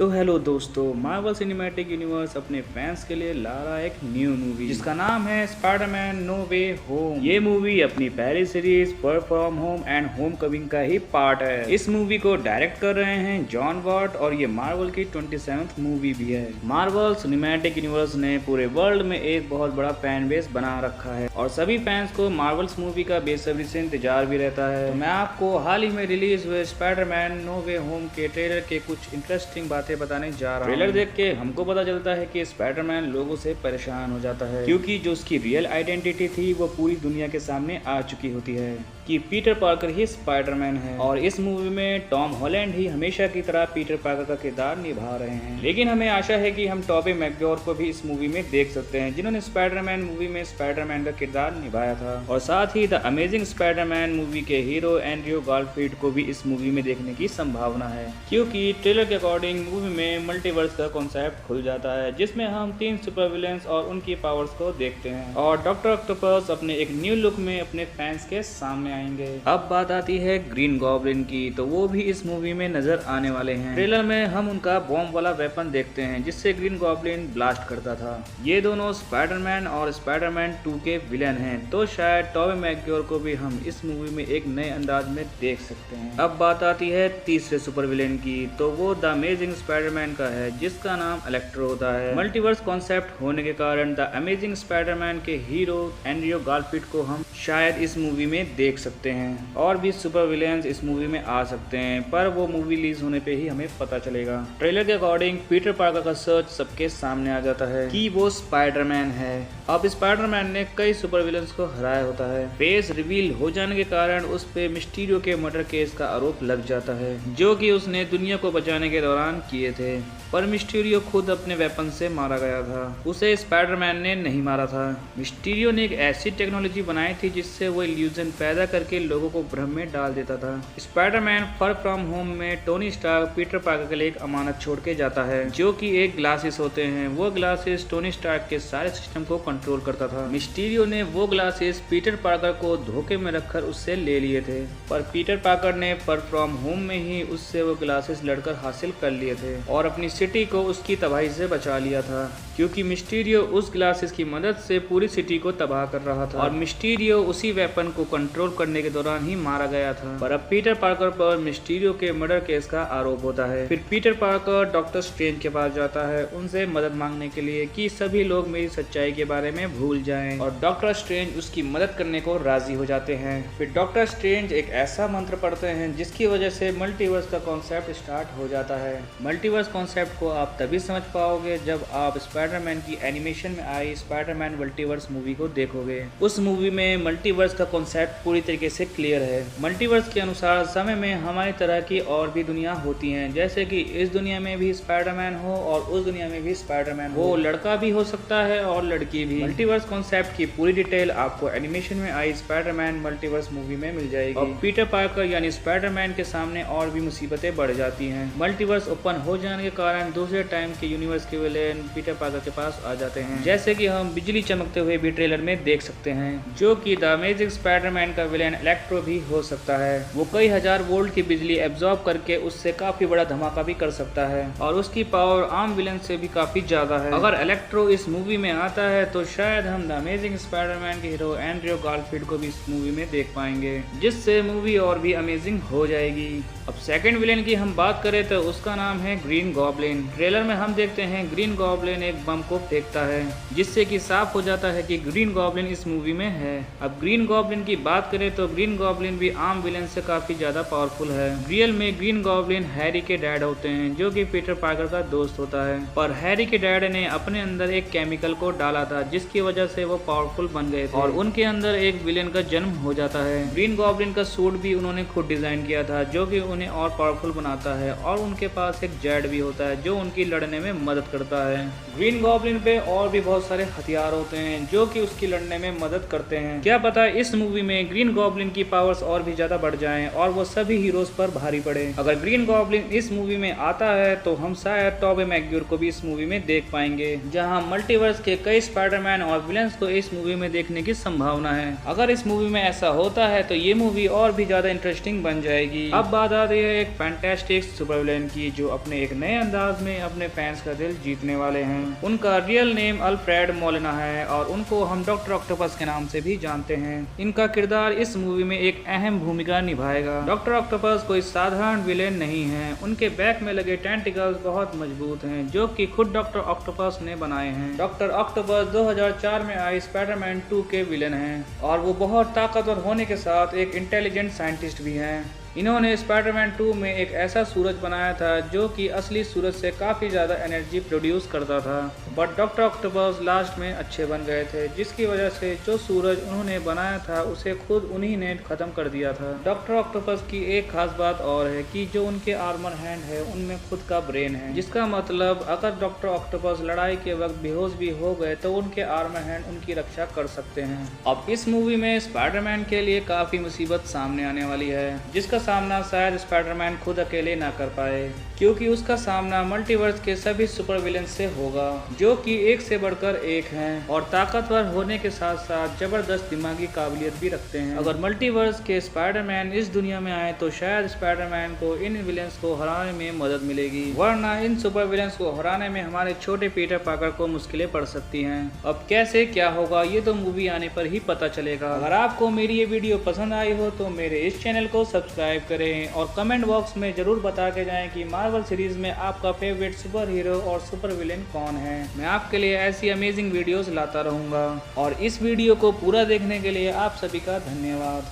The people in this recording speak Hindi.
तो हेलो दोस्तों, मार्वल सिनेमैटिक यूनिवर्स अपने फैंस के लिए ला रहा है एक न्यू मूवी जिसका नाम है स्पाइडरमैन नो वे होम। ये मूवी अपनी पहली series far from home and home coming का ही पार्ट है। इस मूवी को डायरेक्ट कर रहे हैं जॉन वॉट और ये मार्वल की 27th मूवी भी है। मार्वल सिनेमैटिक यूनिवर्स ने पूरे वर्ल्ड में एक बहुत बड़ा फैन बेस बना रखा है और सभी फैंस को मार्वल्स मूवी का बेसब्री से इंतजार भी रहता है। तो मैं आपको हाल ही में रिलीज हुए स्पाइडरमैन नो वे होम के ट्रेलर के कुछ इंटरेस्टिंग बातें बताने जा रहा हूं। ट्रेलर देख के हमको पता चलता है कि स्पाइडरमैन लोगों से परेशान हो जाता है क्योंकि जो उसकी रियल आइडेंटिटी थी वो पूरी दुनिया के सामने आ चुकी होती है कि पीटर पार्कर ही स्पाइडरमैन है। और इस मूवी में टॉम हॉलैंड ही हमेशा की तरह पीटर पार्कर का किरदार निभा रहे हैं। लेकिन हमें आशा है कि हम टॉबी मैकग्योर को भी इस मूवी में देख सकते हैं जिन्होंने स्पाइडरमैन मूवी में स्पाइडरमैन का किरदार निभाया था। और साथ ही द अमेजिंग स्पाइडरमैन मूवी के हीरो एंड्रयू गारफील्ड को भी इस मूवी में देखने की संभावना है क्योंकि ट्रेलर के अकॉर्डिंग मूवी में मल्टीवर्स का कॉन्सेप्ट खुल जाता है जिसमें हम 3 सुपर विलेंस और उनकी पावर्स को देखते हैं और डॉक्टर ऑक्टोपस अपने एक न्यू लुक में अपने फैंस के सामने आएंगे। अब बात आती है ग्रीन गॉब्लिन की, तो वो भी इस मूवी में नजर आने वाले हैं। ट्रेलर में हम उनका बॉम्ब वाला वेपन देखते हैं जिससे ग्रीन गॉब्लिन ब्लास्ट करता था। ये दोनों स्पाइडरमैन और स्पाइडरमैन 2 के विलेन हैं, तो शायद टॉबी मैकग्योर को भी हम इस मूवी में एक नए अंदाज में देख सकते हैं। अब बात आती है तीसरे सुपर विलेन की, तो वो द अमेजिंग स्पाइडरमैन का है जिसका नाम इलेक्ट्रो होता है। मल्टीवर्स कॉन्सेप्ट होने के कारण द अमेजिंग स्पाइडरमैन के हीरो एंड्रयू गारफील्ड को हम शायद इस मूवी में देख सकते हैं। और भी सुपर विलेंस इस मूवी में आ सकते हैं पर वो मूवी रिलीज होने पे ही हमें पता चलेगा। ट्रेलर के अकॉर्डिंग पीटर पार्कर का सर्च सबके सामने आ जाता है कि वो स्पाइडरमैन है। अब स्पाइडरमैन ने कई सुपर विलेंस को हराया होता है। फेस रिवील हो जाने के कारण उस पे मिस्टीरियो के मर्डर केस का आरोप लग जाता है जो कि उसने दुनिया को बचाने के दौरान किए थे, पर मिस्टीरियो खुद अपने वेपन से मारा गया था। उसे स्पाइडरमैन ने नहीं मारा था। मिस्टीरियो ने एक ऐसी टेक्नोलॉजी बनाई थी जिससे वो इल्यूजन पैदा करके लोगों को भ्रम में डाल देता था। स्पाइडरमैन फार फ्रॉम होम में टोनी स्टार्क पीटर पार्कर के लिए एक अमानत छोड़ के जाता है जो कि एक ग्लासेस होते हैं। वो ग्लासेस टोनी स्टार्क के सारे सिस्टम को कंट्रोल करता था। मिस्टीरियो ने वो ग्लासेस पीटर पार्कर को धोखे में रखकर उससे ले लिए थे, पर पीटर पार्कर ने फार फ्रॉम होम में ही उससे वो ग्लासेस लड़कर हासिल कर लिए थे और अपनी सिटी को उसकी तबाही से बचा लिया था क्योंकि मिस्टीरियो उस ग्लासेस की मदद से पूरी सिटी को तबाह कर रहा था और मिस्टीरियो उसी वेपन को कंट्रोल करने के दौरान ही मारा गया था। पर अब पीटर पार्कर पर मिस्टीरियो के मर्डर केस का आरोप होता है। फिर पीटर पार्कर डॉक्टर स्ट्रेंज के पास जाता है उनसे मदद मांगने के लिए कि सभी लोग मेरी सच्चाई के बारे में भूल जाएं और डॉक्टर स्ट्रेंज उसकी मदद करने को राजी हो जाते हैं। फिर डॉक्टर स्ट्रेंज एक ऐसा मंत्र पढ़ते हैं जिसकी वजह से मल्टीवर्स का कॉन्सेप्ट स्टार्ट हो जाता है। मल्टीवर्स कॉन्सेप्ट को आप तभी समझ पाओगे जब आप स्पाइडरमैन की एनिमेशन में आई स्पाइडरमैन मल्टीवर्स मूवी को देखोगे। उस मूवी में मल्टीवर्स का कॉन्सेप्ट पूरी तरीके से क्लियर है। मल्टीवर्स के अनुसार समय में हमारी तरह की और भी दुनिया होती हैं, जैसे कि इस दुनिया में भी स्पाइडरमैन हो और उस दुनिया में भी स्पाइडरमैन हो। वो लड़का भी हो सकता है और लड़की भी। मल्टीवर्स कॉन्सेप्ट की पूरी डिटेल आपको एनिमेशन में आई स्पाइडरमैन मल्टीवर्स मूवी में मिल जाएगी। और पीटर पार्कर यानी स्पाइडरमैन के सामने और भी मुसीबतें बढ़ जाती हैं। मल्टीवर्स ओपन हो जाने के कारण दूसरे टाइम के यूनिवर्स के विलेन पीटर पार्कर के पास आ जाते हैं, जैसे कि हम बिजली चमकते हुए भी ट्रेलर में देख सकते हैं, जो कि द अमेजिंग स्पाइडरमैन का विलेन इलेक्ट्रो भी हो सकता है। वो कई हजार वोल्ट की बिजली एब्जॉर्ब करके उससे काफी बड़ा धमाका भी कर सकता है और उसकी पावर आम विलेन से भी काफी ज्यादा है। अगर इलेक्ट्रो इस मूवी में आता है तो शायद हम द अमेजिंग स्पाइडरमैन के हीरो एंड्रयू गारफील्ड को भी इस मूवी में देख पाएंगे, जिससे मूवी और भी अमेजिंग हो जाएगी। अब सेकंड विलेन की हम बात करें तो उसका नाम है ग्रीन गॉब्लिन। ट्रेलर में हम देखते हैं ग्रीन गॉब्लिन एक बम को फेंकता है जिससे कि साफ हो जाता है कि ग्रीन गॉब्लिन इस मूवी में है। अब ग्रीन गॉब्लिन की बात करें तो ग्रीन गॉब्लिन भी आम विलेन से काफी ज्यादा पावरफुल है। रियल में ग्रीन गॉब्लिन हैरी के डैड होते हैं जो कि पीटर पार्कर का दोस्त होता है, पर हैरी के डैड ने अपने अंदर एक केमिकल को डाला था जिसकी वजह से वो पावरफुल बन गए थे और उनके अंदर एक विलेन का जन्म हो जाता है। ग्रीन गॉब्लिन का सूट भी उन्होंने खुद डिजाइन किया था जो कि उन्हें और पावरफुल बनाता है और उनके पास एक जेट भी होता है जो उनकी लड़ने में मदद करता है। ग्रीन गॉब्लिन पे और भी बहुत सारे हथियार होते हैं जो कि उसकी लड़ने में मदद करते हैं। क्या पता इस मूवी में ग्रीन ग्रीन गॉब्लिन की पावर्स और भी ज्यादा बढ़ जाएं और वो सभी हीरोज पर भारी पड़े। अगर ग्रीन गॉब्लिन इस मूवी में आता है तो हम शायद टोबी मैग्वायर को भी इस मूवी में देख पाएंगे, जहां मल्टीवर्स के कई स्पाइडरमैन और विलन्स को इस मूवी में देखने की संभावना है। अगर इस मूवी में ऐसा होता है तो ये मूवी और भी ज्यादा इंटरेस्टिंग बन जाएगी। अब बात आती है एक फैंटास्टिक सुपर विलेन की, जो अपने एक नए अंदाज में अपने फैंस का दिल जीतने वाले हैं। उनका रियल नेम अल्फ्रेड मोलेना है और उनको हम डॉक्टर ऑक्टोपस के नाम से भी जानते हैं। इनका किरदार इस मूवी में एक अहम भूमिका निभाएगा। डॉक्टर ऑक्टोपस कोई साधारण विलेन नहीं है, उनके बैक में लगे टेंटिकल्स बहुत मजबूत हैं, जो कि खुद डॉक्टर ऑक्टोपस ने बनाए हैं। डॉक्टर ऑक्टोपस 2004 में आई स्पाइडरमैन 2 के विलेन हैं और वो बहुत ताकतवर होने के साथ एक इंटेलिजेंट साइंटिस्ट भी हैं। इन्होंने स्पाइडरमैन 2 में एक ऐसा सूरज बनाया था जो कि असली सूरज से काफ़ी ज़्यादा एनर्जी प्रोड्यूस करता था, बट डॉक्टर ऑक्टोपस लास्ट में अच्छे बन गए थे, जिसकी वजह से जो सूरज उन्होंने बनाया था उसे खुद उन्हीं ने ख़त्म कर दिया था। डॉक्टर ऑक्टोपस की एक खास बात और है कि जो उनके आर्मर हैंड है उनमें खुद का ब्रेन है, जिसका मतलब अगर डॉक्टर ऑक्टोपस लड़ाई के वक्त बेहोश भी हो गए तो उनके आर्मर हैंड उनकी रक्षा कर सकते हैं। अब इस मूवी में स्पाइडरमैन के लिए काफ़ी मुसीबत सामने आने वाली है, जिसका सामना शायद स्पाइडरमैन खुद अकेले ना कर पाए, क्योंकि उसका सामना मल्टीवर्स के सभी सुपर विलेन से होगा, जो कि एक से बढ़कर एक हैं और ताकतवर होने के साथ साथ जबरदस्त दिमागी काबिलियत भी रखते हैं। अगर मल्टीवर्स के स्पाइडरमैन इस दुनिया में आए तो शायद स्पाइडरमैन को इन विलेंस को हराने में मदद मिलेगी, वरना इन सुपर विलेंस को हराने में हमारे छोटे पीटर पार्कर को मुश्किलें पड़ सकती हैं। अब कैसे क्या होगा ये तो मूवी आने पर ही पता चलेगा। अगर आपको मेरी ये वीडियो पसंद आई हो तो मेरे इस चैनल को सब्सक्राइब करें और कमेंट बॉक्स में जरूर बता के जाएं कि मार्वल सीरीज में आपका फेवरेट सुपर हीरो और सुपर विलेन कौन है। मैं आपके लिए ऐसी अमेजिंग वीडियोस लाता रहूंगा और इस वीडियो को पूरा देखने के लिए आप सभी का धन्यवाद।